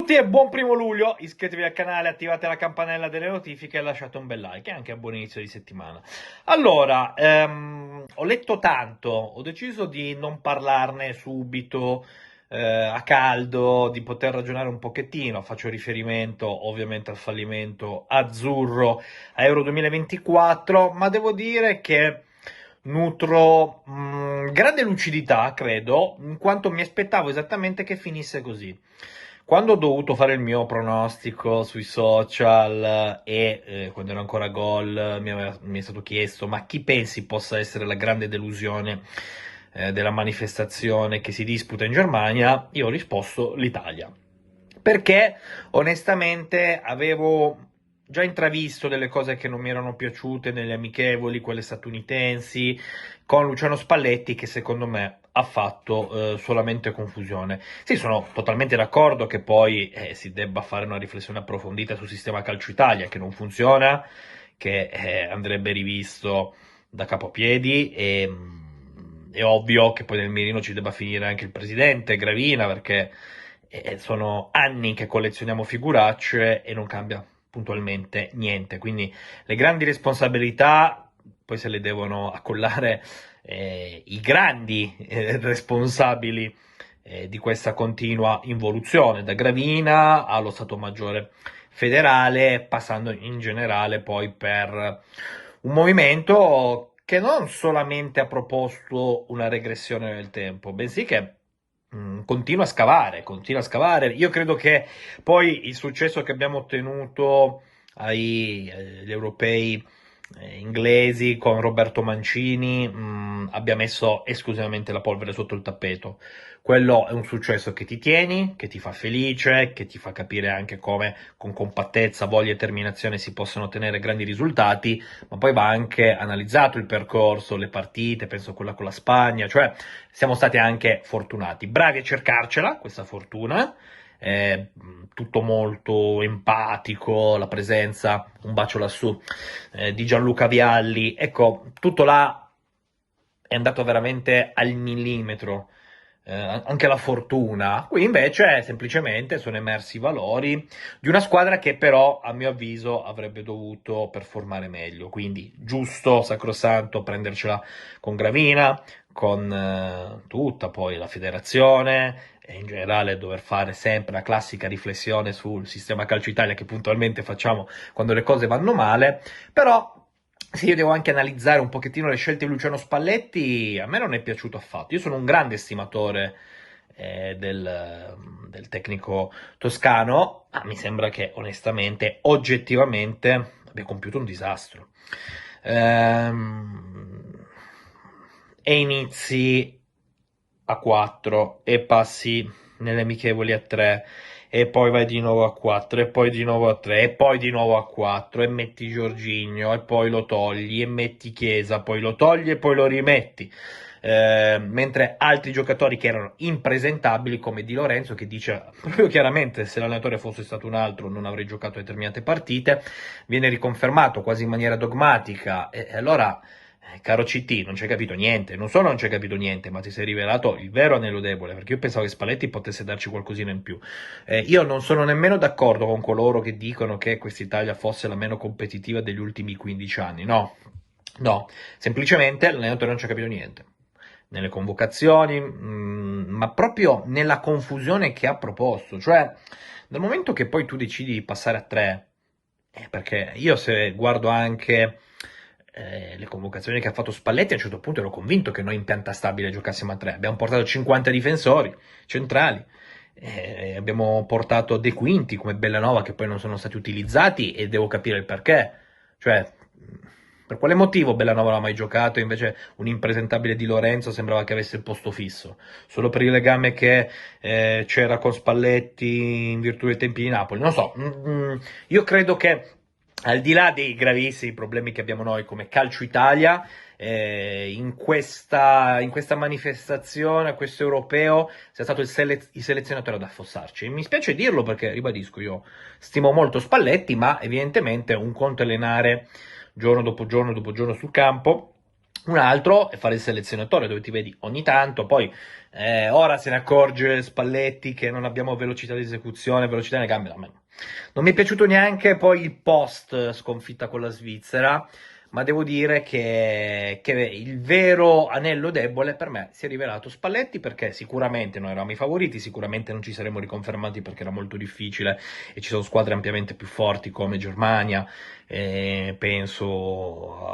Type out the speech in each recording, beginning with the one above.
tutti e buon primo luglio, iscrivetevi al canale, attivate la campanella delle notifiche e lasciate un bel like e anche un buon inizio di settimana. Allora, ho letto tanto, ho deciso di non parlarne subito, a caldo, di poter ragionare un pochettino, faccio riferimento ovviamente al fallimento azzurro a Euro 2024, ma devo dire che nutro grande lucidità, credo, in quanto mi aspettavo esattamente che finisse così. Quando ho dovuto fare il mio pronostico sui social quando ero ancora a gol mi è stato chiesto ma chi pensi possa essere la grande delusione della manifestazione che si disputa in Germania, io ho risposto l'Italia. Perché onestamente avevo già intravisto delle cose che non mi erano piaciute nelle amichevoli, quelle statunitensi, con Luciano Spalletti, che secondo me ha fatto solamente confusione. Sì, sono totalmente d'accordo che poi si debba fare una riflessione approfondita sul sistema calcio Italia, che non funziona, che andrebbe rivisto da capo a piedi e è ovvio che poi nel mirino ci debba finire anche il presidente Gravina, perché sono anni che collezioniamo figuracce e non cambia puntualmente niente. Quindi le grandi responsabilità poi se le devono accollare i grandi responsabili di questa continua involuzione, da Gravina allo Stato Maggiore federale, passando in generale poi per un movimento che non solamente ha proposto una regressione nel tempo, bensì che continua a scavare, continua a scavare. Io credo che poi il successo che abbiamo ottenuto agli europei inglesi con Roberto Mancini abbia messo esclusivamente la polvere sotto il tappeto. Quello è un successo che ti tieni, che ti fa felice, che ti fa capire anche come con compattezza, voglia e determinazione si possono ottenere grandi risultati, ma poi va anche analizzato il percorso, le partite, penso a quella con la Spagna, cioè siamo stati anche fortunati, bravi a cercarcela questa fortuna, tutto molto empatico, la presenza, un bacio lassù, di Gianluca Vialli, ecco, tutto là è andato veramente al millimetro, anche la fortuna. Qui invece semplicemente sono emersi i valori di una squadra che però a mio avviso avrebbe dovuto performare meglio, quindi giusto, sacrosanto prendercela con Gravina, con tutta poi la federazione e in generale dover fare sempre la classica riflessione sul sistema calcio Italia che puntualmente facciamo quando le cose vanno male, però se io devo anche analizzare un pochettino le scelte di Luciano Spalletti, a me non è piaciuto affatto. Io sono un grande estimatore del tecnico toscano, ma mi sembra che onestamente, oggettivamente, abbia compiuto un disastro. E inizi a 4 e passi nelle amichevoli a 3 e poi vai di nuovo a 4 e poi di nuovo a 3 e poi di nuovo a 4 e metti Jorginho e poi lo togli e metti Chiesa, poi lo togli e poi lo rimetti. Mentre altri giocatori che erano impresentabili come Di Lorenzo che dice proprio chiaramente se l'allenatore fosse stato un altro non avrei giocato determinate partite, viene riconfermato quasi in maniera dogmatica e allora caro CT, non ci hai capito niente, non solo non ci hai capito niente, ma ti sei rivelato il vero anello debole, perché io pensavo che Spalletti potesse darci qualcosina in più. Io non sono nemmeno d'accordo con coloro che dicono che quest'Italia fosse la meno competitiva degli ultimi 15 anni, no, no, semplicemente l'allenatore non ci ha capito niente. Nelle convocazioni, ma proprio nella confusione che ha proposto, cioè dal momento che poi tu decidi di passare a 3, perché io se guardo anche le convocazioni che ha fatto Spalletti, a un certo punto ero convinto che noi in pianta stabile giocassimo a 3. Abbiamo portato 50 difensori centrali, abbiamo portato De Quinti come Bellanova che poi non sono stati utilizzati e devo capire il perché. Cioè, per quale motivo Bellanova non ha mai giocato e invece un impresentabile Di Lorenzo sembrava che avesse il posto fisso? Solo per il legame che c'era con Spalletti in virtù dei tempi di Napoli? Non so, io credo che al di là dei gravissimi problemi che abbiamo noi come Calcio Italia, in questa manifestazione, questo europeo, sia stato il selezionatore ad affossarci. E mi spiace dirlo perché, ribadisco, io stimo molto Spalletti, ma evidentemente un conto è allenare giorno dopo giorno sul campo, Un altro è fare il selezionatore, dove ti vedi ogni tanto, poi ora se ne accorge Spalletti che non abbiamo velocità di esecuzione, velocità nelle gambe. Non mi è piaciuto neanche poi il post sconfitta con la Svizzera, ma devo dire che il vero anello debole per me si è rivelato Spalletti, perché sicuramente noi eravamo i favoriti, sicuramente non ci saremmo riconfermati perché era molto difficile e ci sono squadre ampiamente più forti come Germania, penso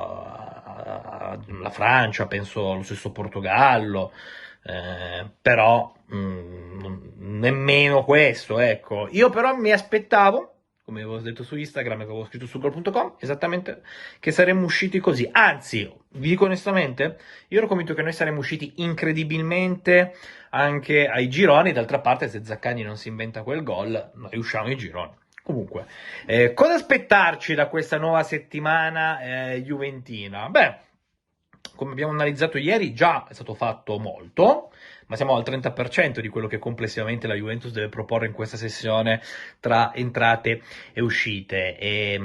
alla Francia, penso allo stesso Portogallo, però nemmeno questo, ecco. Io però mi aspettavo, come avevo detto su Instagram e che avevo scritto su gol.com, esattamente che saremmo usciti così. Anzi, vi dico onestamente, io ero convinto che noi saremmo usciti incredibilmente anche ai gironi. D'altra parte, se Zaccagni non si inventa quel gol, noi usciamo ai gironi. Comunque, cosa aspettarci da questa nuova settimana juventina? Beh, come abbiamo analizzato ieri, già è stato fatto molto, ma siamo al 30% di quello che complessivamente la Juventus deve proporre in questa sessione tra entrate e uscite. E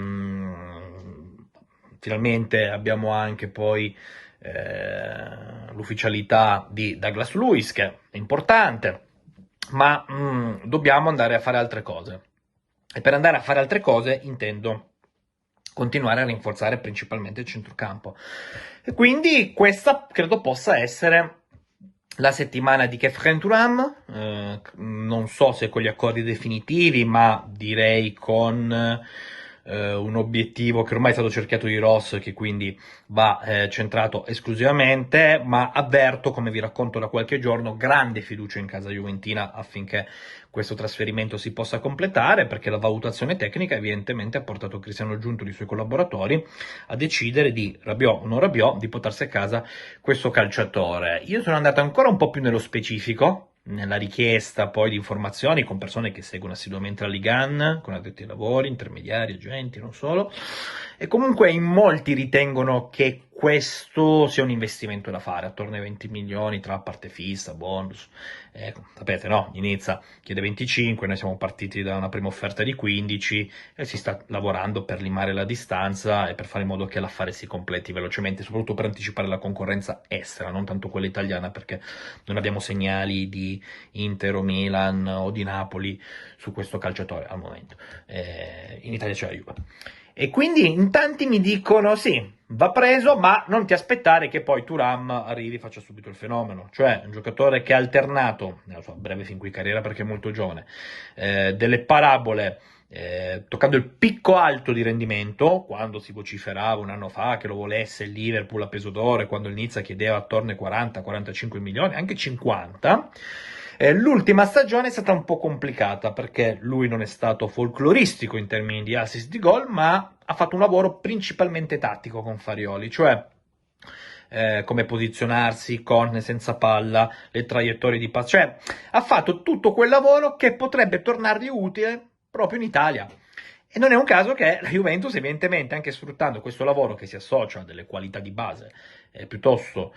finalmente abbiamo anche poi l'ufficialità di Douglas Luiz, che è importante, ma dobbiamo andare a fare altre cose. E per andare a fare altre cose intendo continuare a rinforzare principalmente il centrocampo. E quindi questa credo possa essere la settimana di Khéphren Thuram, non so se con gli accordi definitivi, ma direi con un obiettivo che ormai è stato cerchiato di Ross, che quindi va centrato esclusivamente, ma avverto, come vi racconto da qualche giorno, grande fiducia in casa juventina affinché questo trasferimento si possa completare, perché la valutazione tecnica evidentemente ha portato Cristiano Giuntoli e i suoi collaboratori a decidere di, Rabiot o non Rabiot, di portarsi a casa questo calciatore. Io sono andato ancora un po' più nello specifico, nella richiesta poi di informazioni con persone che seguono assiduamente la Ligue 1, con addetti ai lavori, intermediari, agenti, non solo, e comunque in molti ritengono che questo sia un investimento da fare, attorno ai 20 milioni tra parte fissa, bonus, sapete no, inizia, chiede 25, noi siamo partiti da una prima offerta di 15 e si sta lavorando per limare la distanza e per fare in modo che l'affare si completi velocemente, soprattutto per anticipare la concorrenza estera, non tanto quella italiana, perché non abbiamo segnali di Inter o Milan o di Napoli su questo calciatore al momento. In Italia c'è la Juve. E quindi in tanti mi dicono sì, va preso, ma non ti aspettare che poi Thuram arrivi e faccia subito il fenomeno. Cioè un giocatore che ha alternato, nella sua breve fin qui carriera perché è molto giovane, delle parabole toccando il picco alto di rendimento, quando si vociferava un anno fa che lo volesse il Liverpool a peso d'oro, quando il Nizza chiedeva attorno ai 40-45 milioni, anche 50. L'ultima stagione è stata un po' complicata perché lui non è stato folcloristico in termini di assist di gol, ma ha fatto un lavoro principalmente tattico con Farioli, cioè come posizionarsi con e senza palla, le traiettorie di passo, cioè ha fatto tutto quel lavoro che potrebbe tornargli utile proprio in Italia. E non è un caso che la Juventus, evidentemente, anche sfruttando questo lavoro che si associa a delle qualità di base piuttosto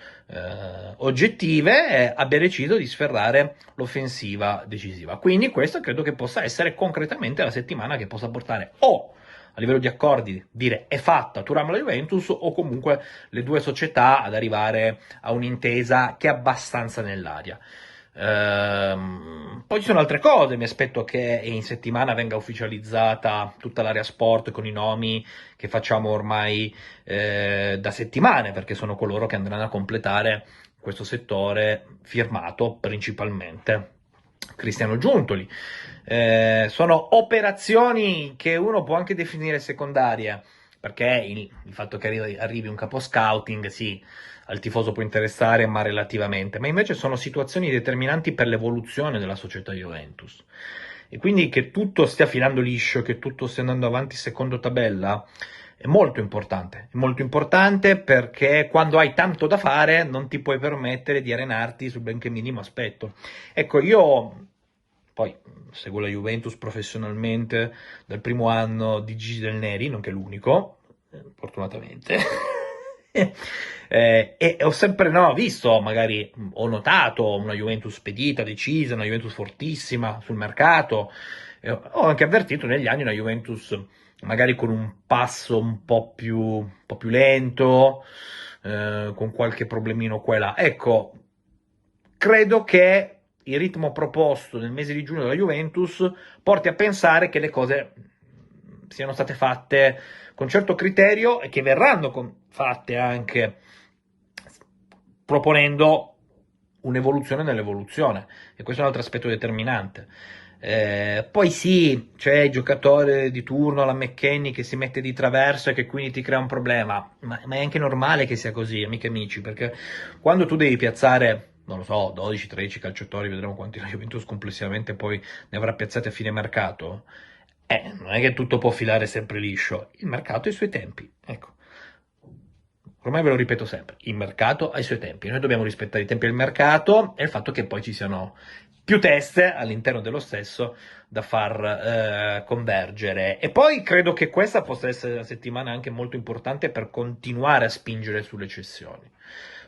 oggettive, abbia deciso di sferrare l'offensiva decisiva. Quindi questo credo che possa essere concretamente la settimana che possa portare o a livello di accordi dire è fatta, Thuram la Juventus, o comunque le due società ad arrivare a un'intesa che è abbastanza nell'aria. Poi ci sono altre cose, mi aspetto che in settimana venga ufficializzata tutta l'area sport con i nomi che facciamo ormai da settimane, perché sono coloro che andranno a completare questo settore firmato principalmente Cristiano Giuntoli. Sono operazioni che uno può anche definire secondarie, perché il fatto che arrivi un capo scouting, sì, al tifoso può interessare, ma relativamente, ma invece sono situazioni determinanti per l'evoluzione della società Juventus. E quindi che tutto stia filando liscio, che tutto stia andando avanti secondo tabella, è molto importante perché quando hai tanto da fare non ti puoi permettere di arenarti sul benché minimo aspetto. Ecco, io poi seguo la Juventus professionalmente dal primo anno di Gigi Del Neri, nonché l'unico, fortunatamente. E ho sempre visto, magari ho notato una Juventus spedita, decisa, una Juventus fortissima sul mercato. Ho anche avvertito negli anni una Juventus magari con un passo un po' più lento, con qualche problemino qua e là. Ecco, credo che il ritmo proposto nel mese di giugno dalla Juventus porti a pensare che le cose siano state fatte con certo criterio e che verranno fatte anche proponendo un'evoluzione nell'evoluzione, e questo è un altro aspetto determinante. Poi sì, c'è il giocatore di turno, la McKennie, che si mette di traverso e che quindi ti crea un problema, ma è anche normale che sia così, amiche e amici, perché quando tu devi piazzare, non lo so, 12-13 calciatori, vedremo quanti la Juventus complessivamente poi ne avrà piazzati a fine mercato, non è che tutto può filare sempre liscio, il mercato ha i suoi tempi, ecco. Ormai ve lo ripeto sempre, il mercato ha i suoi tempi, noi dobbiamo rispettare i tempi del mercato e il fatto che poi ci siano più teste all'interno dello stesso da far convergere. E poi credo che questa possa essere una settimana anche molto importante per continuare a spingere sulle cessioni,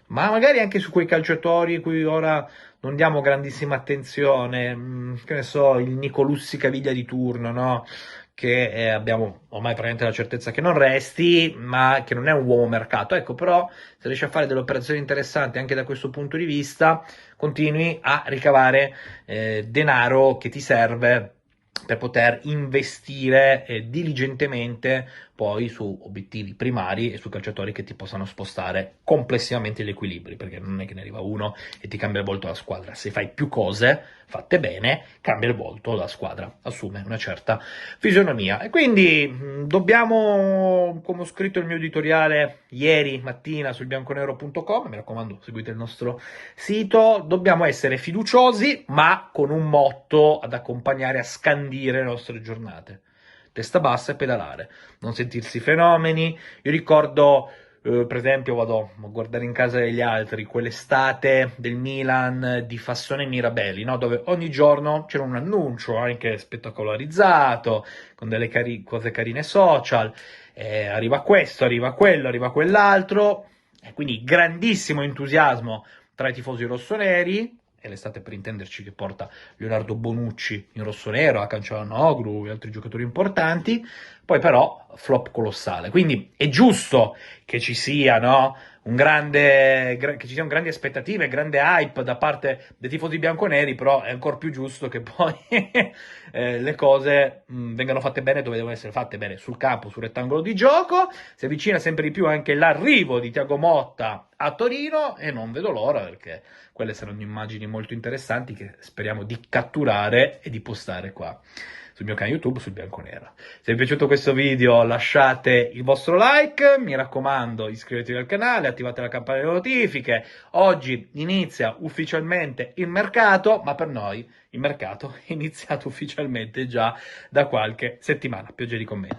ma magari anche su quei calciatori cui ora non diamo grandissima attenzione, che ne so, il Nicolussi Caviglia di turno, no? Che abbiamo ormai praticamente la certezza che non resti, ma che non è un uomo mercato. Ecco, però, se riesci a fare delle operazioni interessanti anche da questo punto di vista, continui a ricavare denaro che ti serve per poter investire diligentemente poi su obiettivi primari e su calciatori che ti possano spostare complessivamente gli equilibri, perché non è che ne arriva uno e ti cambia il volto della squadra. Se fai più cose fatte bene, cambia il volto della squadra, assume una certa fisionomia. E quindi dobbiamo, come ho scritto il mio editoriale ieri mattina sul bianconero.com, mi raccomando, seguite il nostro sito, dobbiamo essere fiduciosi, ma con un motto ad accompagnare, a scandire le nostre giornate: testa bassa e pedalare, non sentirsi fenomeni. Io ricordo, per esempio, vado a guardare in casa degli altri, quell'estate del Milan di Fassone e Mirabelli, no? Dove ogni giorno c'era un annuncio anche spettacolarizzato, con delle cose carine social, arriva questo, arriva quello, arriva quell'altro, e quindi grandissimo entusiasmo tra i tifosi rossoneri, e l'estate, per intenderci, che porta Leonardo Bonucci in rossonero, a Calcianoglu e altri giocatori importanti. Poi però flop colossale, quindi è giusto che ci sia, no? Che ci siano grandi aspettative, grande hype da parte dei tifosi bianconeri, però è ancora più giusto che poi le cose vengano fatte bene dove devono essere fatte bene, sul campo, sul rettangolo di gioco. Si avvicina sempre di più anche l'arrivo di Thiago Motta a Torino e non vedo l'ora, perché quelle saranno immagini molto interessanti che speriamo di catturare e di postare qua sul mio canale YouTube, sul Bianconera. Se vi è piaciuto questo video, lasciate il vostro like, mi raccomando, iscrivetevi al canale, attivate la campanella delle notifiche. Oggi inizia ufficialmente il mercato, ma per noi il mercato è iniziato ufficialmente già da qualche settimana. Pioggia di commenti.